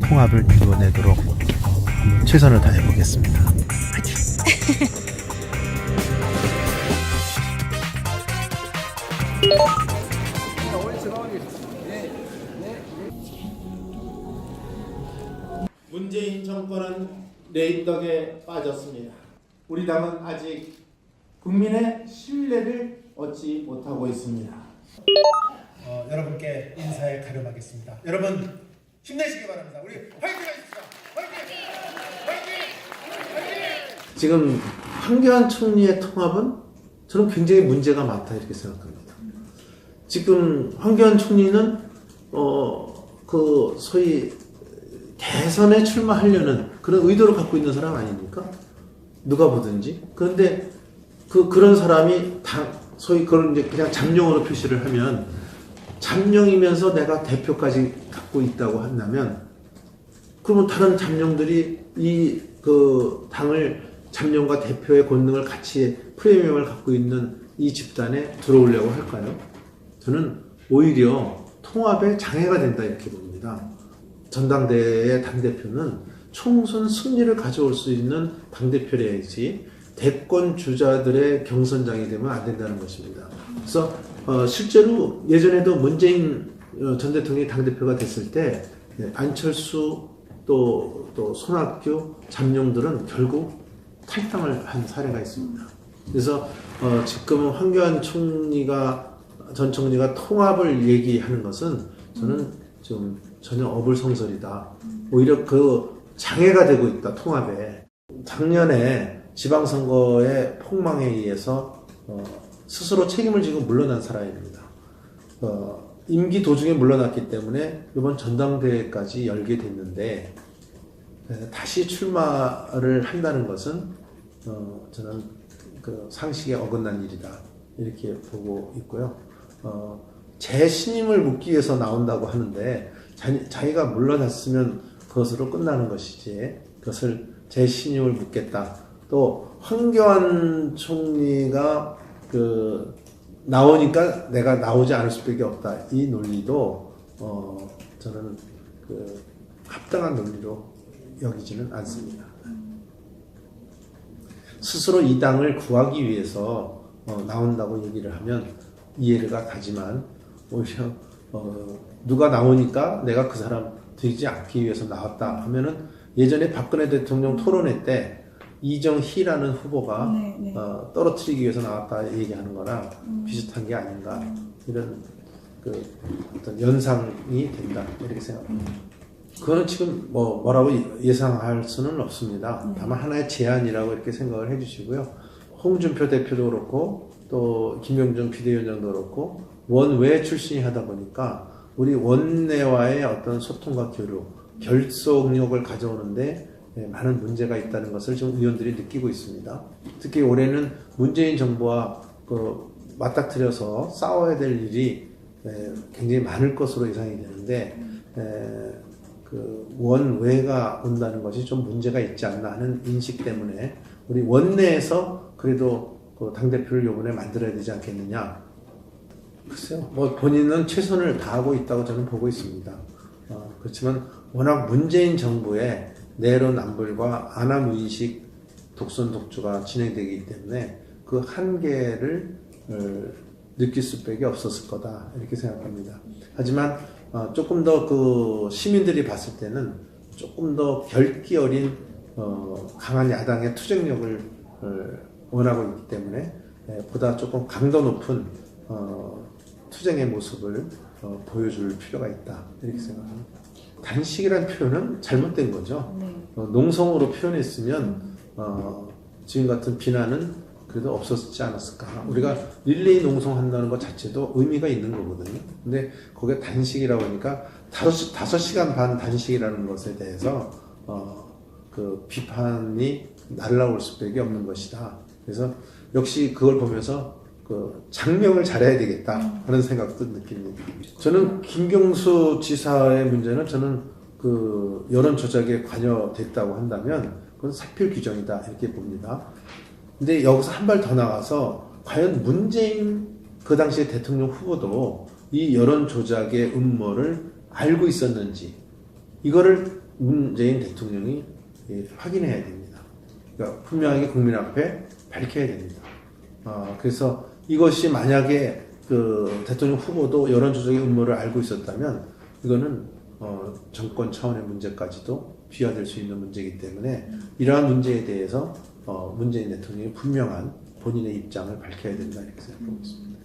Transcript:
통합을 이루어내도록 한번 최선을 다해 보겠습니다. 화이팅! 문재인 정권은 레임덕에 빠졌습니다. 우리 당은 아직 국민의 신뢰를 얻지 못하고 있습니다. 여러분께 인사에 가름하겠습니다. 여러분 힘내시기 바랍니다. 우리 화이팅 하십시오. 화이팅! 화이팅! 지금 황교안 총리의 통합은 저는 굉장히 문제가 많다 이렇게 생각합니다. 지금 황교안 총리는 그 소위 대선에 출마하려는 그런 의도를 갖고 있는 사람 아닙니까? 누가 보든지. 그런데 그런 사람이 소위 그걸 이제 그냥 잠룡으로 표시를 하면 잠룡이면서 내가 대표까지 갖고 있다고 한다면 그러면 다른 잠룡들이 그 당을 잠룡과 대표의 권능을 같이 프리미엄을 갖고 있는 이 집단에 들어오려고 할까요? 저는 오히려 통합에 장애가 된다 이렇게 봅니다. 전당대회의 당대표는 총선 승리를 가져올 수 있는 당대표래야지 대권 주자들의 경선장이 되면 안 된다는 것입니다. 그래서 실제로 예전에도 문재인 전 대통령이 당대표가 됐을 때 안철수 또 손학규 잠룡들은 결국 탈당을 한 사례가 있습니다. 그래서 지금 황교안 전 총리가 통합을 얘기하는 것은 저는 좀 전혀 어불성설이다. 오히려 그 장애가 되고 있다, 통합에. 작년에 지방선거의 폭망에 의해서 스스로 책임을 지고 물러난 사람입니다. 임기 도중에 물러났기 때문에 이번 전당대회까지 열게 됐는데 다시 출마를 한다는 것은 저는 그 상식에 어긋난 일이다 이렇게 보고 있고요. 재신임을 묻기 위해서 나온다고 하는데 자기가 물러났으면 그것으로 끝나는 것이지 그것을 재신임을 묻겠다. 또 황교안 총리가 나오니까 내가 나오지 않을 수밖에 없다. 이 논리도 저는 합당한 논리로 여기지는 않습니다. 스스로 이 당을 구하기 위해서 나온다고 얘기를 하면 이해가 가지만 오히려 누가 나오니까 내가 그 사람 되지 않기 위해서 나왔다 하면은 예전에 박근혜 대통령 토론회 때 이정희라는 후보가 떨어뜨리기 위해서 나왔다 얘기하는 거랑 비슷한 게 아닌가 이런 어떤 연상이 된다 이렇게 생각합니다. 그거는 지금 뭐라고 예상할 수는 없습니다. 다만 하나의 제안이라고 이렇게 생각을 해주시고요. 홍준표 대표도 그렇고 또 김영준 비대위원장도 그렇고 원외 출신이 하다 보니까 우리 원내와의 어떤 소통과 교류, 결속력을 가져오는데 많은 문제가 있다는 것을 지금 의원들이 느끼고 있습니다. 특히 올해는 문재인 정부와 맞닥뜨려서 싸워야 될 일이 굉장히 많을 것으로 예상이 되는데 원외가 온다는 것이 좀 문제가 있지 않나 하는 인식 때문에 우리 원내에서 그래도 당대표를 이번에 만들어야 되지 않겠느냐. 글쎄요, 본인은 최선을 다하고 있다고 저는 보고 있습니다. 그렇지만 워낙 문재인 정부의 내로남불과 안하무인식 독선독주가 진행되기 때문에 그 한계를 느낄 수밖에 없었을 거다 이렇게 생각합니다. 하지만 조금 더 시민들이 봤을 때는 조금 더 결기 어린 강한 야당의 투쟁력을 원하고 있기 때문에 보다 조금 강도 높은 투쟁의 모습을 보여줄 필요가 있다 이렇게 생각합니다. 단식이라는 표현은 잘못된 거죠. 농성으로 표현했으면 지금 같은 비난은 그래도 없었지 않았을까. 우리가 릴레이 농성한다는 것 자체도 의미가 있는 거거든요. 근데 거기에 단식이라고 하니까 5시간 반 단식이라는 것에 대해서 비판이 날라올 수밖에 없는 것이다. 그래서 역시 그걸 보면서 장명을 잘해야 되겠다 하는 생각도 느낍니다. 저는 김경수 지사의 문제는 저는 여론 조작에 관여됐다고 한다면 그건 사필 규정이다 이렇게 봅니다. 근데 여기서 한 발 더 나가서 과연 문재인 그 당시의 대통령 후보도 이 여론 조작의 음모를 알고 있었는지 이거를 문재인 대통령이 확인해야 됩니다. 그러니까 분명하게 국민 앞에 밝혀야 됩니다. 그래서 이것이 만약에 그 대통령 후보도 여론 조작의 음모를 알고 있었다면 이거는 정권 차원의 문제까지도 비화될 수 있는 문제이기 때문에 이러한 문제에 대해서 문재인 대통령이 분명한 본인의 입장을 밝혀야 된다 이렇게 생각하고 있습니다.